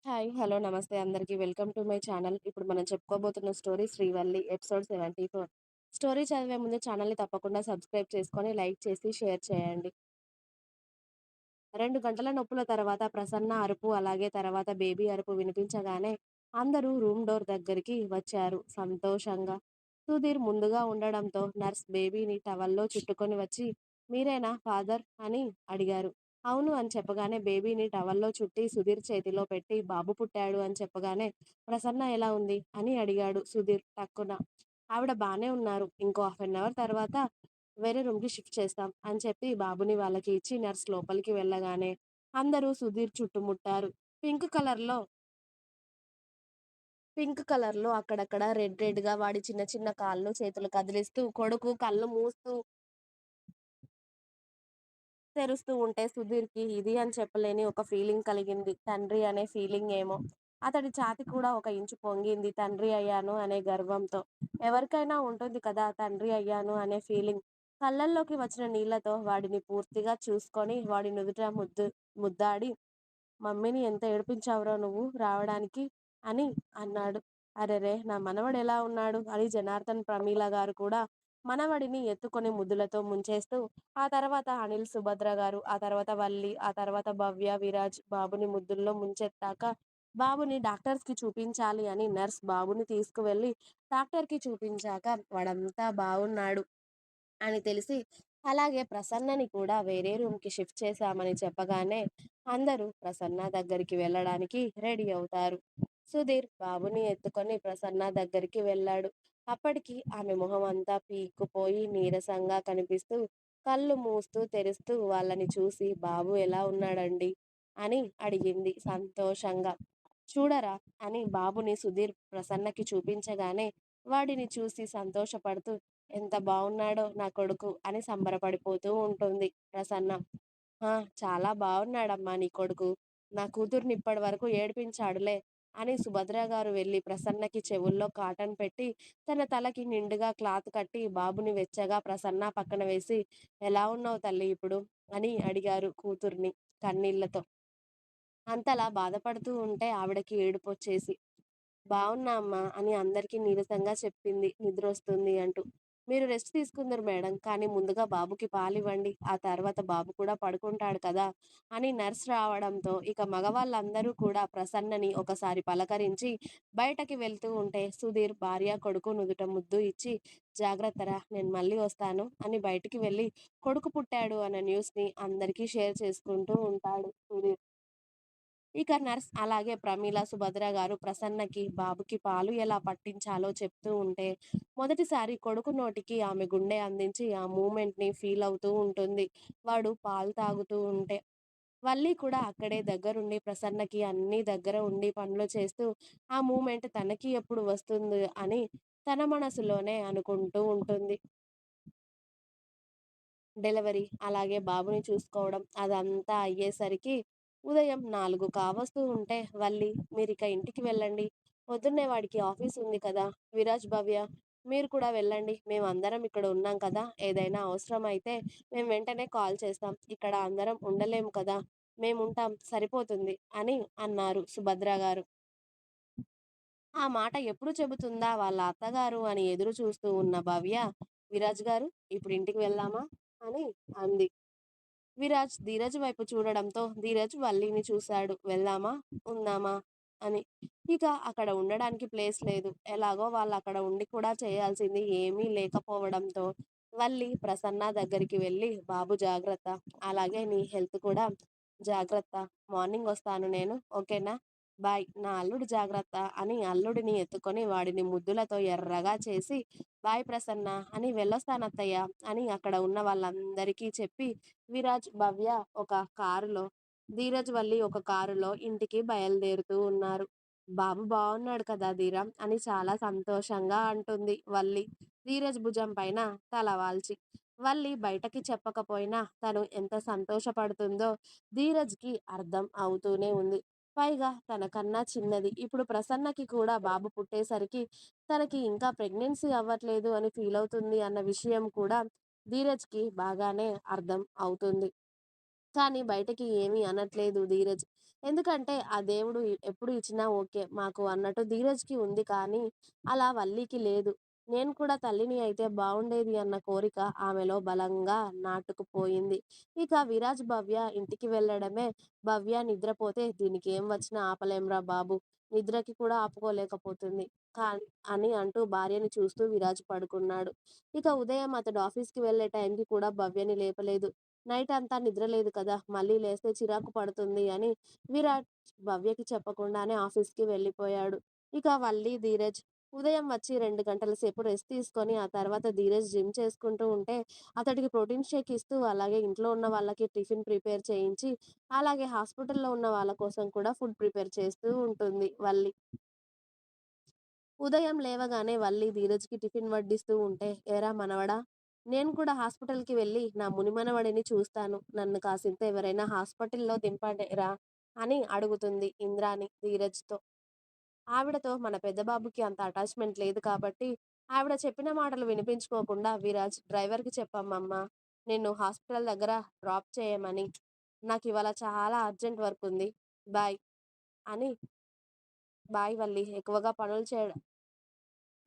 Hi. Hello. నమస్తే అందరికి. Welcome to my channel. ఇప్పుడు మనం చెప్పుకోబోతున్న స్టోరీ 'శ్రీవల్లి' ఎపిసోడ్ 74. స్టోరీ చదివే ముందు ఛానల్‌ని తప్పకుండా సబ్స్క్రైబ్ చేసుకొని, లైక్ చేసి, షేర్ చేయండి. 2 గంటల నొప్పుల తర్వాత ప్రసన్న అరుపు, అలాగే తర్వాత బేబీ అరుపు వినిపించగానే అందరూ రూమ్ డోర్ దగ్గరికి వచ్చారు సంతోషంగా. సుధీర్ ముందుగా ఉండడంతో నర్స్ బేబీని టవల్‌లో చుట్టుకొని వచ్చి, "మీరేనా ఫాదర్?" అని అడిగారు. అవును అని చెప్పగానే బేబీని టవల్‌లో చుట్టి సుధీర్ చేతిలో పెట్టి, "బాబు పుట్టాడు" అని చెప్పగానే, "ప్రసన్న ఎలా ఉంది?" అని అడిగాడు సుధీర్ టక్కున. "ఆవిడ బానే ఉన్నారు. ఇంకో హాఫ్ ఎన్ అవర్ తర్వాత వేరే రూమ్‌కి షిఫ్ట్ చేస్తాం" అని చెప్పి బాబుని వాళ్ళకి ఇచ్చి నర్స్ లోపలికి వెళ్ళగానే అందరూ సుధీర్ చుట్టుముట్టారు. పింక్ కలర్‌లో అక్కడక్కడ రెడ్‌గా వాడి చిన్న చిన్న కాళ్ళు, చేతులు కదిలిస్తూ కొడుకు కళ్ళు మూస్తూ తెరుస్తూ ఉంటే సుధీర్‌కి ఇది అని చెప్పలేని ఒక ఫీలింగ్ కలిగింది. తండ్రి అనే ఫీలింగ్ ఏమో. అతడి ఛాతీ కూడా ఒక ఇంచు పొంగింది తండ్రి అయ్యాను అనే గర్వంతో. ఎవరికైనా ఉంటుంది కదా తండ్రి అయ్యాను అనే ఫీలింగ్. కళ్ళల్లోకి వచ్చిన నీళ్లతో వాడిని పూర్తిగా చూసుకొని వాడి నుదుట ముద్దాడి, "మమ్మీని ఎంత ఏడిపించావురా నువ్వు రావడానికి" అని అన్నాడు. "అరెరే! నా మనవడు ఎలా ఉన్నాడు" అని జనార్దన్, ప్రమీల గారు కూడా మనవడిని ఎత్తుకొని ముద్దులతో ముంచేస్తూ, ఆ తర్వాత అనిల్, సుభద్ర గారు, ఆ తర్వాత వల్లి, ఆ తర్వాత భవ్య, విరాజ్ బాబుని ముద్దుల్లో ముంచెత్తాక, బాబుని డాక్టర్స్‌కి చూపించాలి అని నర్స్ బాబుని తీసుకువెళ్ళి డాక్టర్‌కి చూపించాక వాడంతా బావున్నాడు అని తెలిసి, అలాగే ప్రసన్నని కూడా వేరే రూమ్‌కి షిఫ్ట్ చేశామని చెప్పగానే అందరూ ప్రసన్న దగ్గరికి వెళ్ళడానికి రెడీ అవుతారు. సుధీర్ బాబుని ఎత్తుకొని ప్రసన్న దగ్గరికి వెళ్ళాడు. అప్పటికి ఆమె మొహం అంతా పీక్కుపోయి నీరసంగా కనిపిస్తూ, కళ్ళు మూస్తూ తెరుస్తూ వాళ్ళని చూసి, "బాబు ఎలా ఉన్నాడండి?" అని అడిగింది సంతోషంగా. "చూడరా" అని బాబుని సుధీర్ ప్రసన్నకి చూపించగానే వాడిని చూసి సంతోషపడుతూ, "ఎంత బావున్నాడో నా కొడుకు" అని సంబరపడిపోతూ ఉంటుంది ప్రసన్న. "ఆ! చాలా బావున్నాడమ్మా నీ కొడుకు. నా కూతుర్ని ఇప్పటి వరకు ఏడిపించాడులే" అని సుభద్ర గారు వెళ్లి ప్రసన్నకి చెవుల్లో కాటన్ పెట్టి, తన తలకి నిండుగా క్లాత్ కట్టి, బాబుని వెచ్చగా ప్రసన్న పక్కన వేసి, "ఎలా ఉన్నావు తల్లి ఇప్పుడు" అని అడిగారు కూతుర్ని కన్నీళ్లతో. అంతలా బాధపడుతూ ఉంటే ఆవిడకి ఏడుపొచ్చేసి, "బావున్నా అమ్మా" అని అందరికీ నీరసంగా చెప్పింది నిద్రొస్తుంది అంటూ. "మీరు రెస్ట్ తీసుకుందురు మేడం. కానీ ముందుగా బాబుకి పాలివ్వండి. ఆ తర్వాత బాబు కూడా పడుకుంటాడు కదా" అని నర్స్ రావడంతో ఇక మగవాళ్ళందరూ కూడా ప్రసన్నని ఒకసారి పలకరించి బయటకి వెళ్తూ ఉంటే సుధీర్ భార్య, కొడుకు నుదుట ముద్దు ఇచ్చి, "జాగ్రత్తరా నేను మళ్ళీ వస్తాను" అని బయటికి వెళ్ళి కొడుకు పుట్టాడు అన్న న్యూస్‌ని అందరికీ షేర్ చేసుకుంటూ ఉంటాడు సుధీర్. ఇక నర్స్ అలాగే ప్రమీల, సుభద్ర గారు ప్రసన్నకి, బాబుకి పాలు ఎలా పట్టించాలో చెప్తూ ఉంటే, మొదటిసారి కొడుకు నోటికి ఆమె గుండె అందించి ఆ మూమెంట్‌ని ఫీల్ అవుతూ ఉంటుంది. వాడు పాలు తాగుతూ ఉంటే. వల్లి కూడా అక్కడే దగ్గరుండి ప్రసన్నకి అన్నీ దగ్గర ఉండి పనులు చేస్తూ, ఆ మూమెంట్ తనకి ఎప్పుడు వస్తుంది అని తన మనసులోనే అనుకుంటూ ఉంటుంది. డెలివరీ, అలాగే బాబుని చూసుకోవడం అదంతా అయ్యేసరికి ఉదయం 4 కావస్తూ ఉంటే, "వల్లి మీరిక ఇంటికి వెళ్ళండి. పొద్దున్నే వాడికి ఆఫీస్ ఉంది కదా! విరాజ్, భవ్య మీరు కూడా వెళ్ళండి. మేమందరం ఇక్కడ ఉన్నాం కదా! ఏదైనా అవసరం అయితే మేము వెంటనే కాల్ చేస్తాం. ఇక్కడ అందరం ఉండలేము కదా! మేముంటాం సరిపోతుంది" అని అన్నారు సుభద్ర గారు. ఆ మాట ఎప్పుడు చెబుతుందా వాళ్ళ అత్తగారు అని ఎదురు చూస్తూ ఉన్న భవ్య, "విరాజ్ గారు ఇప్పుడు ఇంటికి వెళ్దామా" అని అంది. విరాజ్ ధీరజ్ వైపు చూడడంతో ధీరజ్ వల్లిని చూశాడు. "వెళ్దామా? ఉందామా?" అని. ఇక అక్కడ ఉండడానికి ప్లేస్ లేదు. ఎలాగో వాళ్ళక్కడ ఉండి కూడా చేయాల్సింది ఏమీ లేకపోవడంతో వల్లి ప్రసన్న దగ్గరికి వెళ్ళి, "బాబు జాగ్రత్త. అలాగే నీ హెల్త్ కూడా జాగ్రత్త. మార్నింగ్ వస్తాను నేను. ఓకేనా? బాయ్. నా అల్లుడు జాగ్రత్త" అని అల్లుడిని ఎత్తుకొని వాడిని ముద్దులతో ఎర్రగా చేసి, "బాయ్ ప్రసన్న" అని, "వెళ్ళొస్తానత్తయ్య" అని అక్కడ ఉన్న వాళ్ళందరికీ చెప్పి విరాజ్, భవ్య ఒక కారులో, ధీరజ్, వల్లి ఒక కారులో ఇంటికి బయలుదేరుతూ ఉన్నారు. "బాబు బావున్నాడు కదా ధీర" అని చాలా సంతోషంగా అంటుంది వల్లి, ధీరజ్ భుజం పైన తల వాల్చి. వల్లి బయటకి చెప్పకపోయినా తను ఎంత సంతోషపడుతుందో ధీరజ్‌కి అర్థం అవుతూనే ఉంది. పైగా తనకన్నా చిన్నది. ఇప్పుడు ప్రసన్నకి కూడా బాబు పుట్టేసరికి తనకి ఇంకా ప్రెగ్నెన్సీ అవ్వట్లేదు అని ఫీల్ అవుతుంది అన్న విషయం కూడా ధీరజ్‌కి బాగానే అర్థం అవుతుంది. కానీ బయటకి ఏమీ అనట్లేదు ధీరజ్. ఎందుకంటే ఆ దేవుడు ఎప్పుడు ఇచ్చినా ఓకే మాకు అన్నట్టు ధీరజ్‌కి ఉంది. కానీ అలా వల్లికి లేదు. నేను కూడా తల్లిని అయితే బావుండేది అన్న కోరిక ఆమెలో బలంగా నాటుకుపోయింది. ఇక విరాజ్, భవ్య ఇంటికి వెళ్ళడమే. భవ్య నిద్రపోతే దీనికేం వచ్చినా ఆపలేంరా బాబు! నిద్రకి కూడా ఆపుకోలేకపోతుంది. కాన్ అని అంటూ భార్యని చూస్తూ విరాజ్ పడుకున్నాడు. ఇక ఉదయం అతడు ఆఫీస్‌కి వెళ్ళే టైంకి కూడా భవ్యని లేపలేదు. నైట్ అంతా నిద్ర లేదు కదా! మళ్ళీ లేస్తే చిరాకు పడుతుంది అని విరాట్ భవ్యకి చెప్పకుండానే ఆఫీస్‌కి వెళ్ళిపోయాడు. ఇక వల్లి, ధీరజ్ ఉదయం వచ్చి 2 గంటల సేపు రెస్ట్ తీసుకొని, ఆ తర్వాత ధీరజ్ జిమ్ చేసుకుంటూ ఉంటే, అతడికి ప్రోటీన్ షేక్ ఇస్తూ, అలాగే ఇంట్లో ఉన్న వాళ్ళకి టిఫిన్ ప్రిపేర్ చేయించి, అలాగే హాస్పిటల్‌లో ఉన్న వాళ్ళ కోసం కూడా ఫుడ్ ప్రిపేర్ చేస్తూ ఉంటుంది వల్లి. ఉదయం లేవగానే వల్లి ధీరజ్‌కి టిఫిన్ వడ్డిస్తూ ఉంటే, "ఏరా మనవడా! నేను కూడా హాస్పిటల్‌కి వెళ్ళి నా మునిమనవడిని చూస్తాను. నన్ను కాసింత ఎవరైనా హాస్పిటల్‌లో దింపండిరా" అని అడుగుతుంది ఇంద్రాణి ధీరజ్‌తో. ఆవిడతో మన పెద్ద బాబుకి అంత అటాచ్‌మెంట్ లేదు కాబట్టి, ఆవిడ చెప్పిన మాటలు వినిపించుకోకుండా విరాజ్, "డ్రైవర్‌కి చెప్పమ్మమ్మా నిన్ను హాస్పిటల్ దగ్గర డ్రాప్ చేయమని. నాకివాళ చాలా అర్జెంట్ వర్క్ ఉంది. బాయ్" అని బాయ్ వల్లి ఎక్కువగా పనులు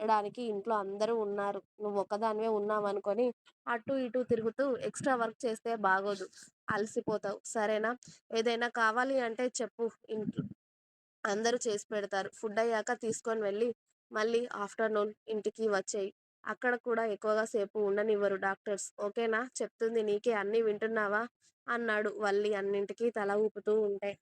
చేయడానికి ఇంట్లో అందరూ ఉన్నారు. నువ్వొక్కదానివే ఉన్నావనుకోని అటు ఇటు తిరుగుతూ ఎక్స్‌ట్రా వర్క్ చేస్తే బాగోదు. అలసిపోతావు. సరేనా? ఏదైనా కావాలి అంటే చెప్పు ఇంట్లో అందరూ చేసి పెడతారు. ఫుడ్ అయ్యాక తీసుకొని వెళ్ళి మళ్ళీ ఆఫ్టర్‌నూన్ ఇంటికి వచ్చెయి. అక్కడ కూడా ఎక్కువగా సేపు ఉండనివ్వరు డాక్టర్స్. ఓకేనా? చెప్తుంది నీకే అన్నీ వింటున్నావా? అన్నాడు వల్లి అన్నింటికి తల ఊపుతూ ఉంటే.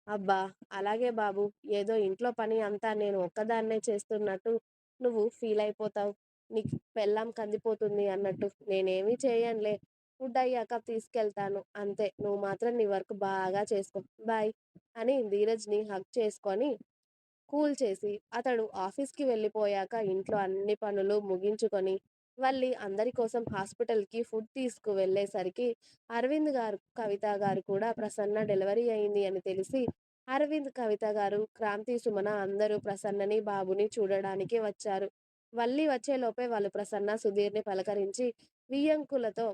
అబ్బా! అలాగే బాబు. ఏదో ఇంట్లో పని అంతా నేను ఒక్కదాన్నే చేస్తున్నట్టు నువ్వు ఫీలయిపోతావు. నీకు పెళ్ళాం కందిపోతుంది అన్నట్టు. నేనేమి చేయనులే. ఫుడ్ అయ్యాక తీసుకెళ్తాను. అంతే. నువ్వు మాత్రం నీ వర్క్ బాగా చేసుకో. బాయ్ అని ధీరజ్‌ని హగ్ చేసుకొని కూల్ చేసి, అతడు ఆఫీస్‌కి వెళ్ళిపోయాక ఇంట్లో అన్ని పనులు ముగించుకొని, మళ్ళీ అందరి కోసం హాస్పిటల్‌కి ఫుడ్ తీసుకువెళ్ళేసరికి అరవింద్ గారు, కవిత గారు కూడా ప్రసన్న డెలివరీ అయింది అని తెలిసి, అరవింద్, కవిత గారు, క్రాంతి, సుమన అందరూ ప్రసన్నని, బాబుని చూడడానికి వచ్చారు. వల్లి వచ్చేలోపే వాళ్ళు ప్రసన్న, సుధీర్‌ని పలకరించి వియ్యంకులతో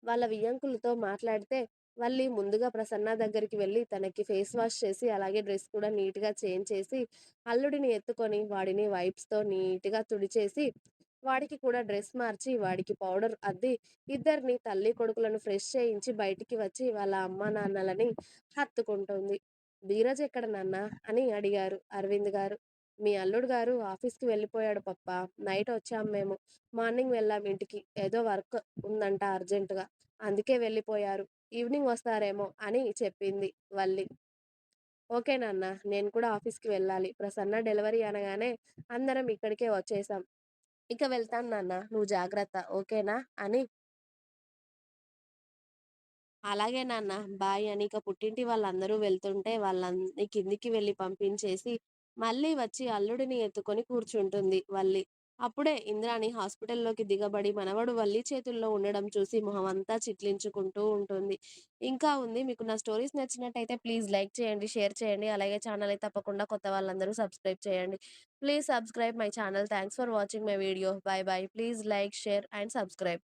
వాళ్ళ వియ్యంకులతో మాట్లాడితే, వల్లి ముందుగా ప్రసన్న దగ్గరికి వెళ్ళి తనకి ఫేస్ వాష్ చేసి, అలాగే డ్రెస్ కూడా నీట్‌గా చేంజ్ చేసి, అల్లుడిని ఎత్తుకొని వాడిని వైప్స్‌తో నీట్‌గా తుడిచేసి, వాడికి కూడా డ్రెస్ మార్చి, వాడికి పౌడర్ అద్ది, ఇద్దరిని తల్లి కొడుకులను ఫ్రెష్ చేయించి బయటికి వచ్చి వాళ్ళ అమ్మా నాన్నలని హత్తుకుంటుంది. "ధీరజ్ ఎక్కడ నాన్న?" అని అడిగారు అరవింద్ గారు. "మీ అల్లుడు గారు ఆఫీస్‌కి వెళ్ళిపోయాడు పప్పా. నైట్ వచ్చాం మేము. మార్నింగ్ వెళ్ళాం ఇంటికి. ఏదో వర్క్ ఉందంట అర్జెంట్‌గా. అందుకే వెళ్ళిపోయారు. ఈవినింగ్ వస్తారేమో" అని చెప్పింది వల్లి. "ఓకే నాన్న. నేను కూడా ఆఫీస్‌కి వెళ్ళాలి. ప్రసన్న డెలివరీ అనగానే అందరం ఇక్కడికే వచ్చేసాం. ఇక వెళ్తాను నాన్న. నువ్వు జాగ్రత్త. ఓకేనా" అని అలాగే నాన్న బాయ్ అని ఇక పుట్టింటి వాళ్ళందరూ వెళ్తుంటే వాళ్ళని కిందికి వెళ్ళి పంపించేసి మళ్ళీ వచ్చి అల్లుడిని ఎత్తుకొని కూర్చుంటుంది వల్లి. అప్పుడే ఇంద్రాణి హాస్పిటల్లోకి దిగబడి మనవడు వల్లి చేతుల్లో ఉండడం చూసి మొహం అంతా చిట్లించుకుంటూ ఉంటుంది. ఇంకా ఉంది. మీకు నా స్టోరీస్ నచ్చినట్టయితే ప్లీజ్ లైక్ చేయండి, షేర్ చేయండి. అలాగే ఛానల్ అయితే తప్పకుండా కొత్త వాళ్ళందరూ సబ్స్క్రైబ్ చేయండి. Please subscribe my channel. Thanks for watching my video. By by. Please like, share and subscribe.